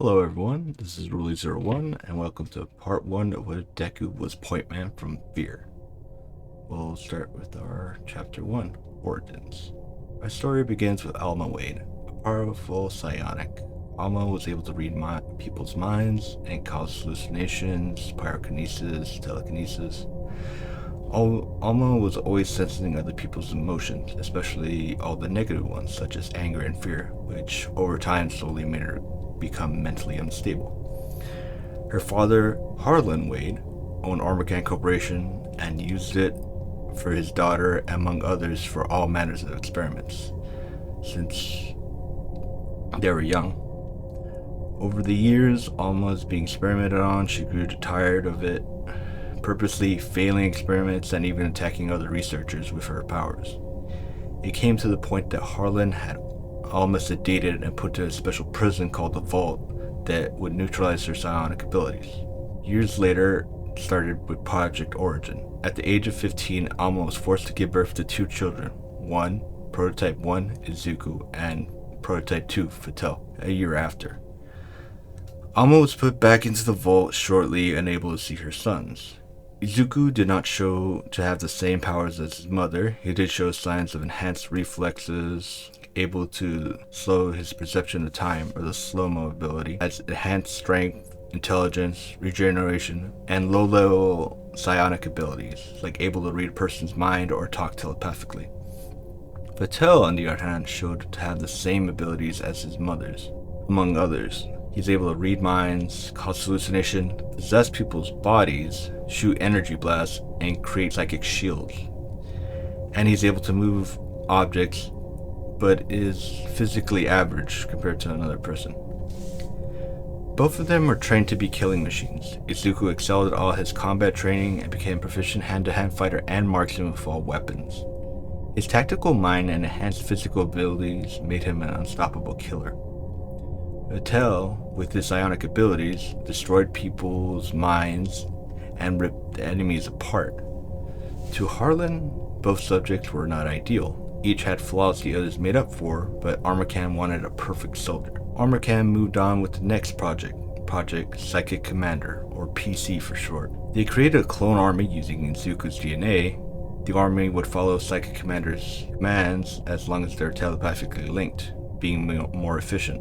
Hello everyone, this is Ruli01 and welcome to part 1 of what Deku was Point Man from F.E.A.R. We'll start with our chapter 1, Origins. Our story begins with Alma Wade, a powerful psionic. Alma was able to read people's minds and cause hallucinations, pyrokinesis, telekinesis. Alma was always sensing other people's emotions, especially all the negative ones such as anger and fear, which over time slowly made her become mentally unstable. Her father, Harlan Wade, owned Armacan Corporation and used it for his daughter, among others, for all manners of experiments, since they were young. Over the years, Alma was being experimented on. She grew tired of it, purposely failing experiments and even attacking other researchers with her powers. It came to the point that Harlan had Alma sedated and put to a special prison called the Vault that would neutralize her psionic abilities. Years later, it started with Project Origin. At the age of 15, Alma was forced to give birth to two children. Prototype 1, Izuku, and Prototype 2, F.E.A.R, a year after. Alma was put back into the vault shortly and able to see her sons. Izuku did not show to have the same powers as his mother. He did show signs of enhanced reflexes, able to slow his perception of time, or the slow-mo ability, as enhanced strength, intelligence, regeneration, and low-level psionic abilities, like able to read a person's mind or talk telepathically. F.E.A.R, on the other hand, showed to have the same abilities as his mother's, among others. He's able to read minds, cause hallucination, possess people's bodies, shoot energy blasts, and create psychic shields. And he's able to move objects, but is physically average compared to another person. Both of them were trained to be killing machines. Izuku excelled at all his combat training and became a proficient hand-to-hand fighter and marksman with all weapons. His tactical mind and enhanced physical abilities made him an unstoppable killer. F.E.A.R, with his psionic abilities, destroyed people's minds and ripped the enemies apart. To Harlan, both subjects were not ideal. Each had flaws the others made up for, but Armacan wanted a perfect soldier. Armacan moved on with the next project, Project Psychic Commander, or PC for short. They created a clone army using Izuku's DNA. The army would follow Psychic Commander's commands as long as they're telepathically linked, being more efficient.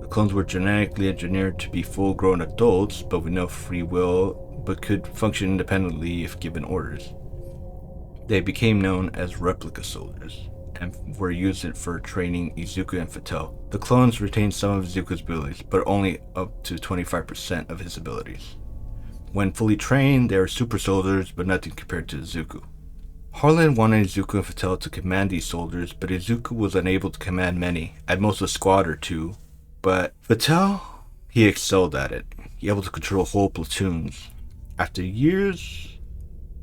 The clones were genetically engineered to be full-grown adults, but with no free will, but could function independently if given orders. They became known as replica soldiers, and were used for training Izuku and F.E.A.R. The clones retained some of Izuku's abilities, but only up to 25% of his abilities. When fully trained, they were super soldiers, but nothing compared to Izuku. Harlan wanted Izuku and F.E.A.R to command these soldiers, but Izuku was unable to command many, at most a squad or two. But F.E.A.R, he excelled at it. He was able to control whole platoons. After years,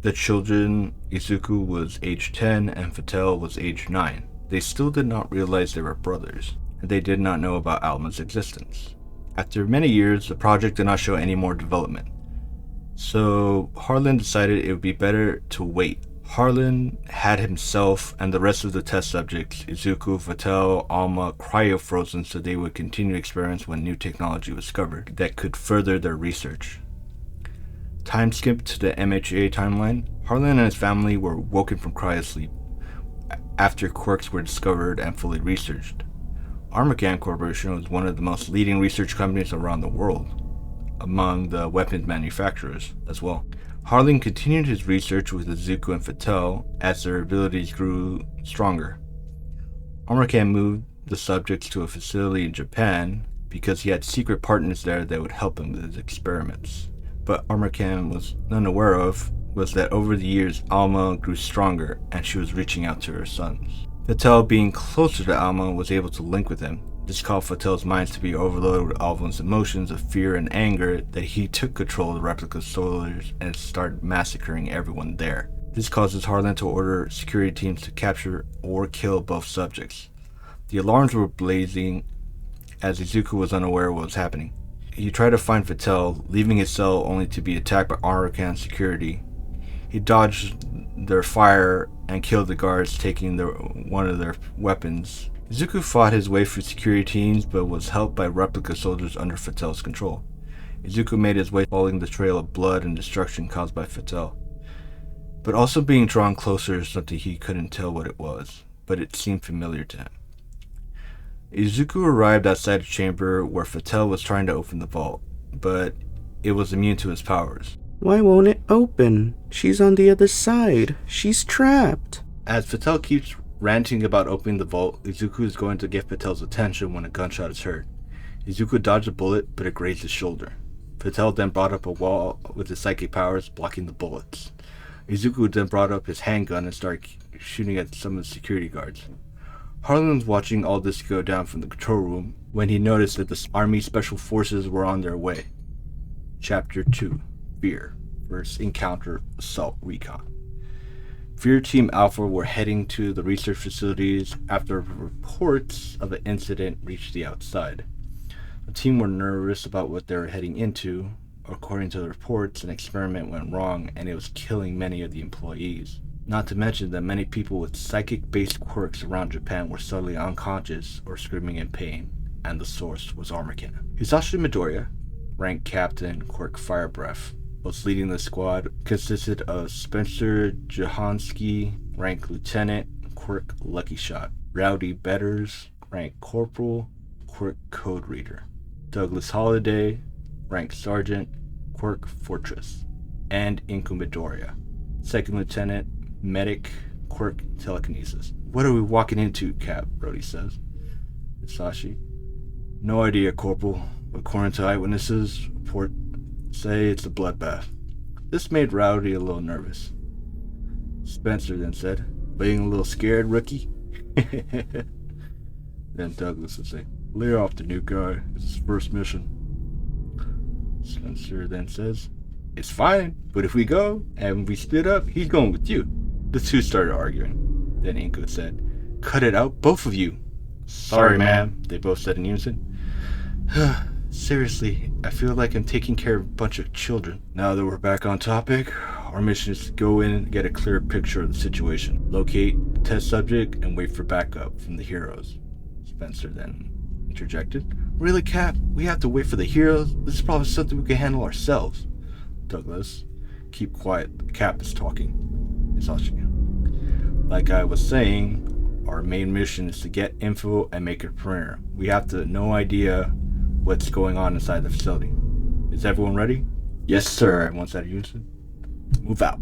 the children, Izuku was age 10 and F.E.A.R was age 9. They still did not realize they were brothers, and they did not know about Alma's existence. After many years, the project did not show any more development. So Harlan decided it would be better to wait. Harlan had himself and the rest of the test subjects, Izuku, F.E.A.R, Alma, cryo-frozen so they would continue experiments when new technology was discovered that could further their research. Time skip to the MHA timeline. Harlan and his family were woken from cryosleep after quirks were discovered and fully researched. Armacan Corporation was one of the most leading research companies around the world, among the weapons manufacturers as well. Harlan continued his research with Izuku and F.E.A.R as their abilities grew stronger. Armacan moved the subjects to a facility in Japan because he had secret partners there that would help him with his experiments. But Armacan was unaware of was that over the years Alma grew stronger and she was reaching out to her sons. F.E.A.R, being closer to Alma, was able to link with him. This caused F.E.A.R's minds to be overloaded with Alma's emotions of fear and anger that he took control of the replica soldiers and started massacring everyone there. This causes Harlan to order security teams to capture or kill both subjects. The alarms were blazing as Izuku was unaware of what was happening. He tried to find F.E.A.R, leaving his cell only to be attacked by Armacan security. He dodged their fire and killed the guards, taking one of their weapons. Izuku fought his way through security teams, but was helped by replica soldiers under F.E.A.R's control. Izuku made his way following the trail of blood and destruction caused by F.E.A.R, but also being drawn closer is something he couldn't tell what it was, but it seemed familiar to him. Izuku arrived outside a chamber where F.E.A.R was trying to open the vault, but it was immune to his powers. Why won't it open? She's on the other side. She's trapped. As F.E.A.R keeps ranting about opening the vault, Izuku is going to get F.E.A.R's attention when a gunshot is heard. Izuku dodged a bullet, but it grazed his shoulder. F.E.A.R then brought up a wall with his psychic powers, blocking the bullets. Izuku then brought up his handgun and started shooting at some of the security guards. Harlan was watching all this go down from the control room when he noticed that the Army Special Forces were on their way. Chapter 2, F.E.A.R, First Encounter Assault Recon. F.E.A.R Team Alpha were heading to the research facilities after reports of an incident reached the outside. The team were nervous about what they were heading into. According to the reports, an experiment went wrong and it was killing many of the employees. Not to mention that many people with psychic-based quirks around Japan were suddenly unconscious or screaming in pain, and the source was Armageddon. Hisashi Midoriya, rank captain, quirk Fire Breath, was leading the squad, consisted of Spencer Jahansky, rank lieutenant, quirk Lucky Shot, Rowdy Betters, rank corporal, quirk Code Reader, Douglas Holiday, rank sergeant, quirk Fortress, and Inku Midoriya, second lieutenant, medic, quirk Telekinesis. What are we walking into, Cap? Brody says. Hisashi. No idea, Corporal. According to eyewitnesses, report say it's a bloodbath. This made Rowdy a little nervous. Spencer then said, being a little scared, rookie? Then Douglas would say, lay off the new guy. It's his first mission. Spencer then says, it's fine, but if we go and we split up, he's going with you. The two started arguing. Then Inko said, cut it out, both of you. Sorry, ma'am, they both said in unison. Seriously, I feel like I'm taking care of a bunch of children. Now that we're back on topic, our mission is to go in and get a clear picture of the situation. Locate the test subject and wait for backup from the heroes. Spencer then interjected. Really, Cap? We have to wait for the heroes? This is probably something we can handle ourselves. Douglas, keep quiet. Cap is talking. Hisashi. Like I was saying, our main mission is to get info and make a perimeter. We have no idea what's going on inside the facility. Is everyone ready? Yes, sir. Everyone said unison. Move out.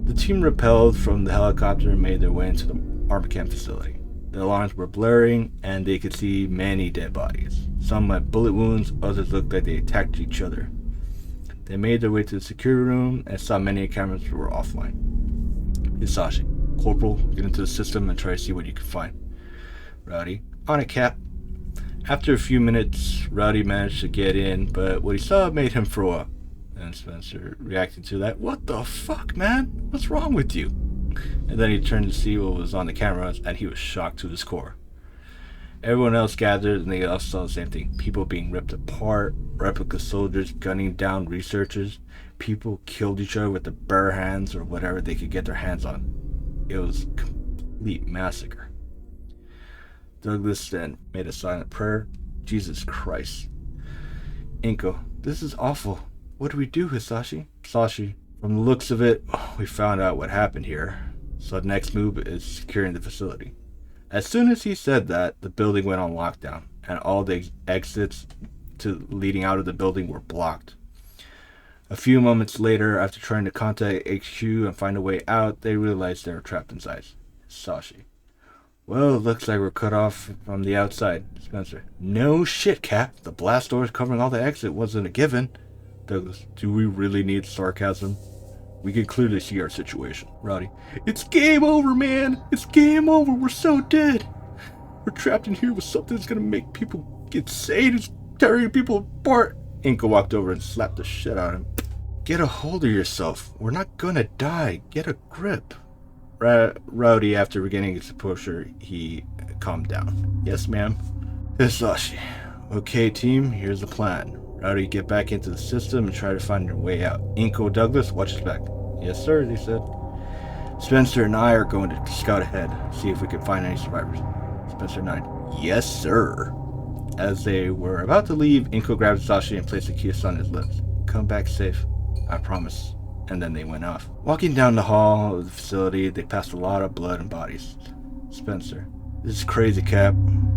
The team repelled from the helicopter and made their way into the Armageddon facility. The alarms were blaring and they could see many dead bodies. Some had bullet wounds, others looked like they attacked each other. They made their way to the security room and saw many cameras were offline. Hisashi, Corporal, get into the system and try to see what you can find. Rowdy, on it, Cap. After a few minutes, Rowdy managed to get in, but what he saw made him throw up. And Spencer reacted to that. What the fuck, man? What's wrong with you? And then he turned to see what was on the cameras, and he was shocked to his core. Everyone else gathered, and they all saw the same thing. People being ripped apart, replica soldiers gunning down researchers. People killed each other with their bare hands or whatever they could get their hands on. It was a complete massacre. Douglas then made a silent prayer. Jesus Christ. Inko, this is awful. What do we do, Hisashi? Hisashi, from the looks of it, we found out what happened here. So the next move is securing the facility. As soon as he said that, the building went on lockdown, and all the exits leading out of the building were blocked. A few moments later, after trying to contact HQ and find a way out, they realized they were trapped inside. Hisashi. Well, it looks like we're cut off from the outside. Spencer. No shit, Cap. The blast doors covering all the exit wasn't a given. Douglas. Do we really need sarcasm? We can clearly see our situation. Rowdy. It's game over, man. It's game over. We're so dead. We're trapped in here with something that's gonna make people insane. It's tearing people apart. Inka walked over and slapped the shit out of him. Get a hold of yourself. We're not gonna die. Get a grip. Rowdy, after regaining his composure, he calmed down. Yes, ma'am. Hisashi. Okay, team, here's the plan. Rowdy, get back into the system and try to find your way out. Inko, Douglas, watch his back. Yes, sir, they said. Spencer and I are going to scout ahead, see if we can find any survivors. Spencer nodded. Yes, sir. As they were about to leave, Inko grabbed Hisashi and placed a kiss on his lips. Come back safe. I promise. And then they went off. Walking down the hall of the facility, they passed a lot of blood and bodies. Spencer. This is crazy, Cap.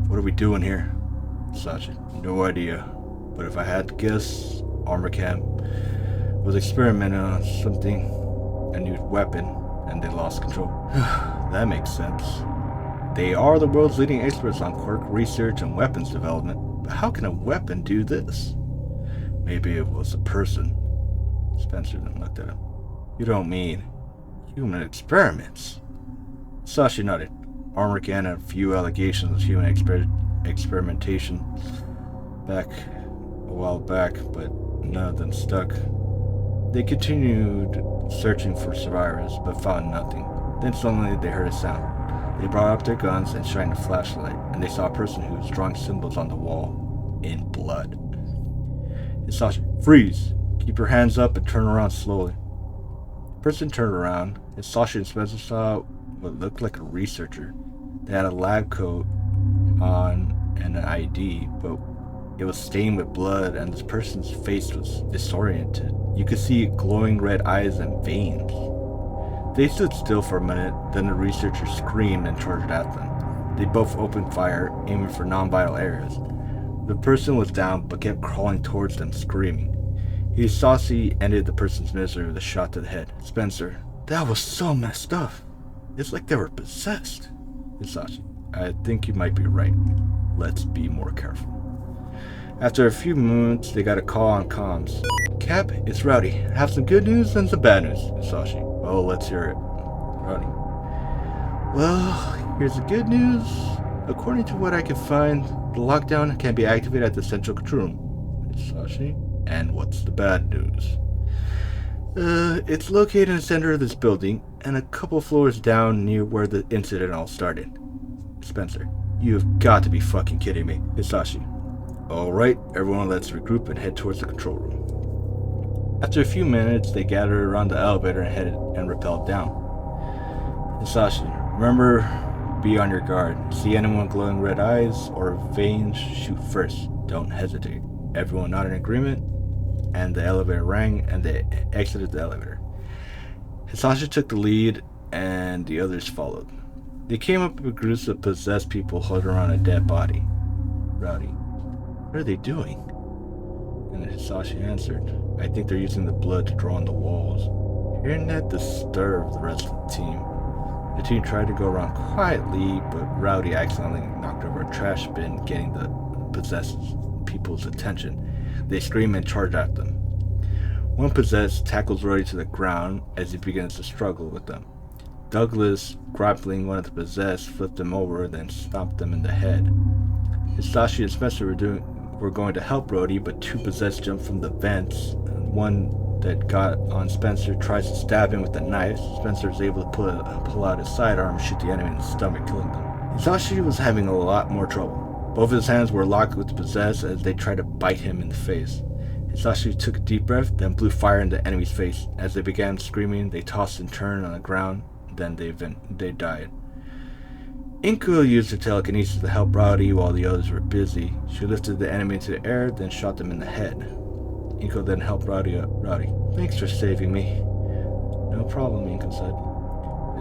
What are we doing here? Hisashi. No idea. But if I had to guess, Armor Camp was experimenting on something, a new weapon, and they lost control. That makes sense. They are the world's leading experts on quirk research and weapons development, but how can a weapon do this? Maybe it was a person. Spencer then looked at him. You don't mean human experiments? Hisashi nodded. Armor Can had a few allegations of human experimentation back a while back, but none of them stuck. They continued searching for survivors, but found nothing. Then suddenly they heard a sound. They brought up their guns and shined a flashlight, and they saw a person who was drawing symbols on the wall in blood. Hisashi, freeze! Keep your hands up and turn around slowly. The person turned around. Hisashi and Spencer saw what looked like a researcher. They had a lab coat on and an ID, but it was stained with blood, and this person's face was disoriented. You could see glowing red eyes and veins. They stood still for a minute, then the researcher screamed and charged at them. They both opened fire, aiming for non-vital areas. The person was down, but kept crawling towards them, screaming. Hisashi ended the person's misery with a shot to the head. Spencer, that was so messed up. It's like they were possessed. Hisashi, I think you might be right. Let's be more careful. After a few moments, they got a call on comms. Cap, it's Rowdy. I have some good news and some bad news. Hisashi, oh, let's hear it. Rowdy. Well, here's the good news. According to what I can find, the lockdown can be activated at the central control room. Hisashi, and what's the bad news? It's located in the center of this building, and a couple floors down near where the incident all started. Spencer, you have got to be fucking kidding me. Hisashi, alright, everyone let's regroup and head towards the control room. After a few minutes, they gathered around the elevator and headed and rappelled down. Hisashi, remember, be on your guard. See anyone with glowing red eyes or veins, shoot first. Don't hesitate. Everyone not in agreement, and the elevator rang, and they exited the elevator. Hisashi took the lead, and the others followed. They came up with groups of possessed people huddled around a dead body. Rowdy, what are they doing? And Hisashi answered, I think they're using the blood to draw on the walls. Hearing that disturbed the rest of the team. The team tried to go around quietly, but Rowdy accidentally knocked over a trash bin, getting the possessed people's attention. They scream and charge at them. One possessed tackles Rowdy to the ground as he begins to struggle with them. Douglas, grappling one of the possessed, flipped him over, then stomped them in the head. Hisashi and Spencer were going to help Rowdy, but two possessed jumped from the vents. One that got on Spencer tries to stab him with a knife. Spencer is able to pull out his sidearm and shoot the enemy in the stomach, killing them. Hisashi was having a lot more trouble. Both of his hands were locked with the possessed as they tried to bite him in the face. Hisashi took a deep breath, then blew fire in the enemy's face. As they began screaming, they tossed and turned on the ground, then they died. Inko used her telekinesis to help Rowdy while the others were busy. She lifted the enemy into the air, then shot them in the head. Inko then helped Rowdy up. Rowdy, thanks for saving me. No problem, Inko said.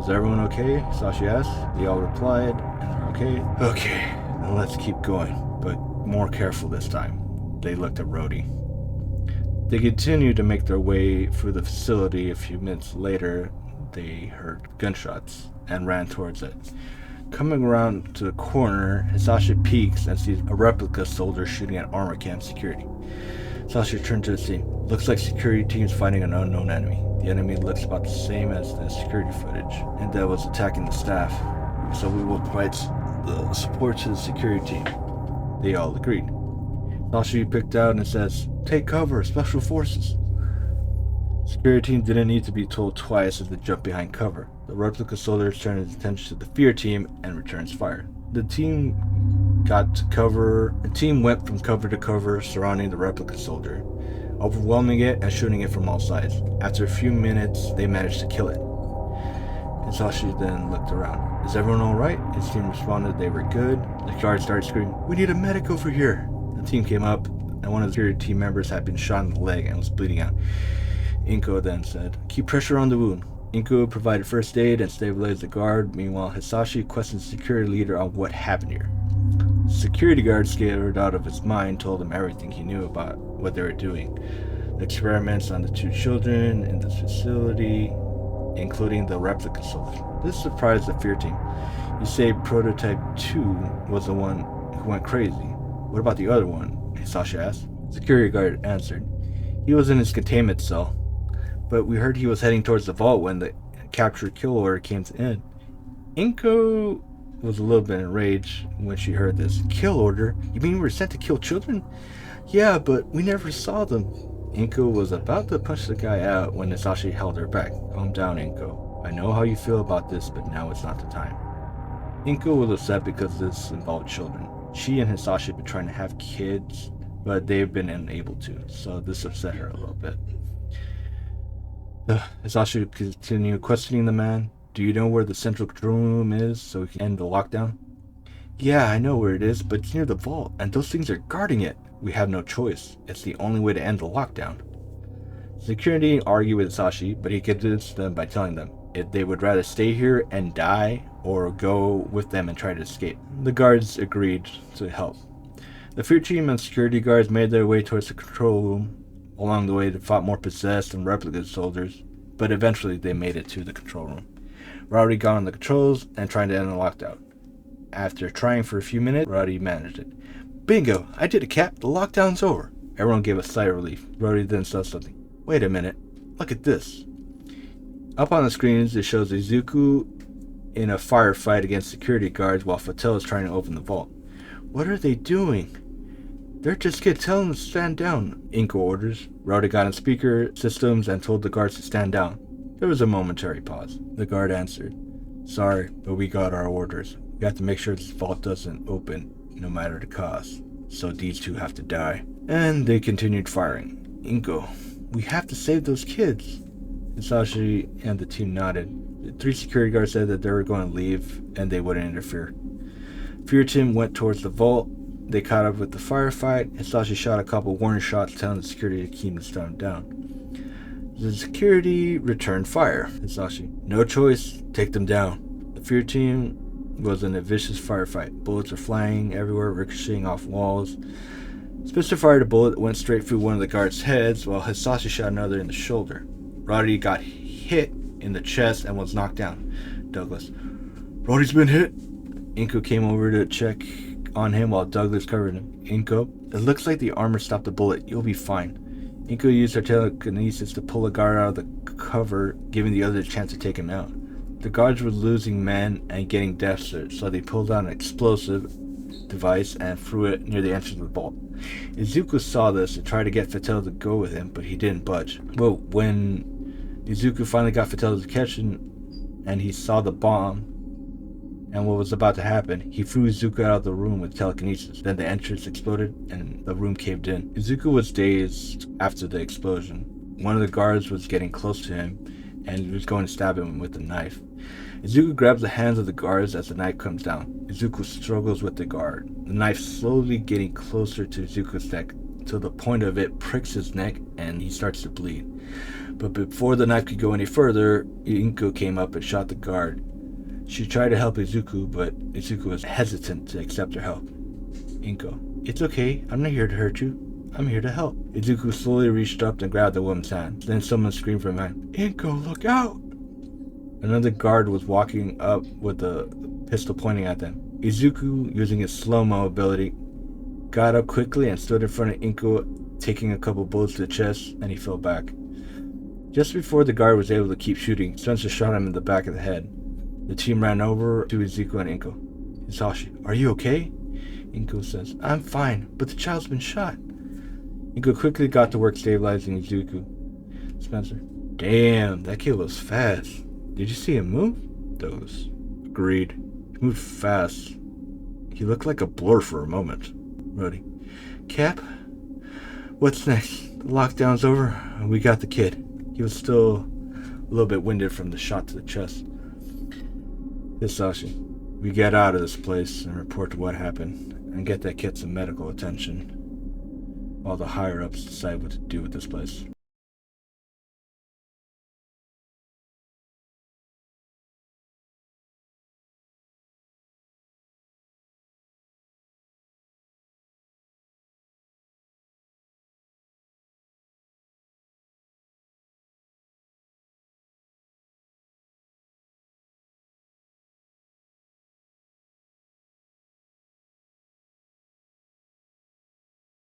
Is everyone okay? Hisashi asked. They all replied, and they're okay. Okay, then let's keep going, but more careful this time. They looked at Rowdy. They continued to make their way through the facility. A few minutes later, they heard gunshots and ran towards it. Coming around to the corner, Hisashi peeks and sees a replica soldier shooting at armor camp security. Hisashi turned to the scene. Looks like security teams fighting an unknown enemy. The enemy looks about the same as the security footage, and that was attacking the staff. So we will provide the support to the security team. They all agreed. Hisashi picked out and says, "Take cover, special forces." Security team didn't need to be told twice as they jumped behind cover. The replica soldier turned his attention to the F.E.A.R team and returns fire. The team went from cover to cover, surrounding the replica soldier, overwhelming it and shooting it from all sides. After a few minutes, they managed to kill it. Hisashi then looked around. Is everyone alright? His team responded they were good. The guard started screaming, "We need a medic over here!" The team came up, and one of the security team members had been shot in the leg and was bleeding out. Inko then said, "Keep pressure on the wound." Inko provided first aid and stabilized the guard. Meanwhile, Hisashi questioned the security leader on what happened here. The security guard, scared out of his mind, told him everything he knew about what they were doing. The experiments on the 2 children in this facility, including the replica soldiers. This surprised the F.E.A.R team. "You say Prototype 2 was the one who went crazy. What about the other one?" Hisashi asked. The security guard answered, "He was in his containment cell, but we heard he was heading towards the vault when the capture kill order came to end." Inko was a little bit enraged when she heard this. "Kill order? You mean we were sent to kill children?" "Yeah, but we never saw them." Inko was about to punch the guy out when Hisashi held her back. "Calm down, Inko. I know how you feel about this, but now is not the time." Inko was upset because this involved children. She and Hisashi have been trying to have kids, but they've been unable to, so this upset her a little bit. Hisashi continued questioning the man. "Do you know where the central control room is so we can end the lockdown?" "Yeah, I know where it is, but it's near the vault, and those things are guarding it." "We have no choice. It's the only way to end the lockdown." Security argued with Hisashi, but he convinced them by telling them if they would rather stay here and die or go with them and try to escape. The guards agreed to help. The F.E.A.R team and security guards made their way towards the control room. Along the way, they fought more possessed and replica soldiers, but eventually they made it to the control room. Rowdy got on the controls and tried to end the lockdown. After trying for a few minutes, Rowdy managed it. "Bingo! I did it, Cap! The lockdown's over!" Everyone gave a sigh of relief. Rowdy then said something. "Wait a minute. Look at this." Up on the screens, it shows Izuku in a firefight against security guards while F.E.A.R is trying to open the vault. "What are they doing?" "They're just kids. Tell them to stand down," Inko orders. Rowdy got on speaker systems and told the guards to stand down. There was a momentary pause. The guard answered, "Sorry, but we got our orders. We have to make sure this vault doesn't open, no matter the cost. So these 2 have to die." And they continued firing. "Inko, we have to save those kids." Hisashi and the team nodded. The 3 security guards said that they were going to leave and they wouldn't interfere. F.E.A.R team went towards the vault. They caught up with the firefight. Hisashi shot a couple warning shots telling the security to keep them stand down. The security returned fire. Hisashi, "No choice, take them down." The F.E.A.R team was in a vicious firefight. Bullets were flying everywhere, ricocheting off walls. Spencer fired a bullet that went straight through one of the guards' heads, while Hisashi shot another in the shoulder. Rowdy got hit in the chest and was knocked down. Douglas, "Rowdy's been hit." Inko came over to check on him while Douglas covered him. "Inko, it looks like the armor stopped the bullet. You'll be fine." Inko used her telekinesis to pull a guard out of the cover, giving the other a chance to take him out. The guards were losing men and getting desperate, so they pulled out an explosive device and threw it near the entrance of the vault. Izuku saw this and tried to get F.E.A.R to go with him, but he didn't budge. Well, when Izuku finally got F.E.A.R's attention and he saw the bomb and what was about to happen, he threw Izuku out of the room with telekinesis. Then the entrance exploded and the room caved in. Izuku was dazed after the explosion. One of the guards was getting close to him and he was going to stab him with a knife. Izuku grabs the hands of the guards as the knife comes down. Izuku struggles with the guard, the knife slowly getting closer to Izuku's neck till the point of it pricks his neck and he starts to bleed. But before the knife could go any further, Inko came up and shot the guard. She tried to help Izuku, but Izuku was hesitant to accept her help. Inko, "It's okay. I'm not here to hurt you. I'm here to help." Izuku slowly reached up and grabbed the woman's hand. Then someone screamed from behind, "Inko, look out!" Another guard was walking up with a pistol pointing at them. Izuku, using his slow-mo ability, got up quickly and stood in front of Inko, taking a couple bullets to the chest, and he fell back. Just before the guard was able to keep shooting, Spencer shot him in the back of the head. The team ran over to Izuku and Inko. "Hisashi, are you okay?" Inko says, "I'm fine, but the child's been shot." Inko quickly got to work stabilizing Izuku. Spencer, "Damn, that kid was fast. Did you see him move?" Douglas, "Agreed. He moved fast. He looked like a blur for a moment." Rowdy, "Cap, what's next? The lockdown's over and we got the kid." He was still a little bit winded from the shot to the chest. Hisashi, we get out of this place and report what happened and get that kid some medical attention while the higher-ups decide what to do with this place.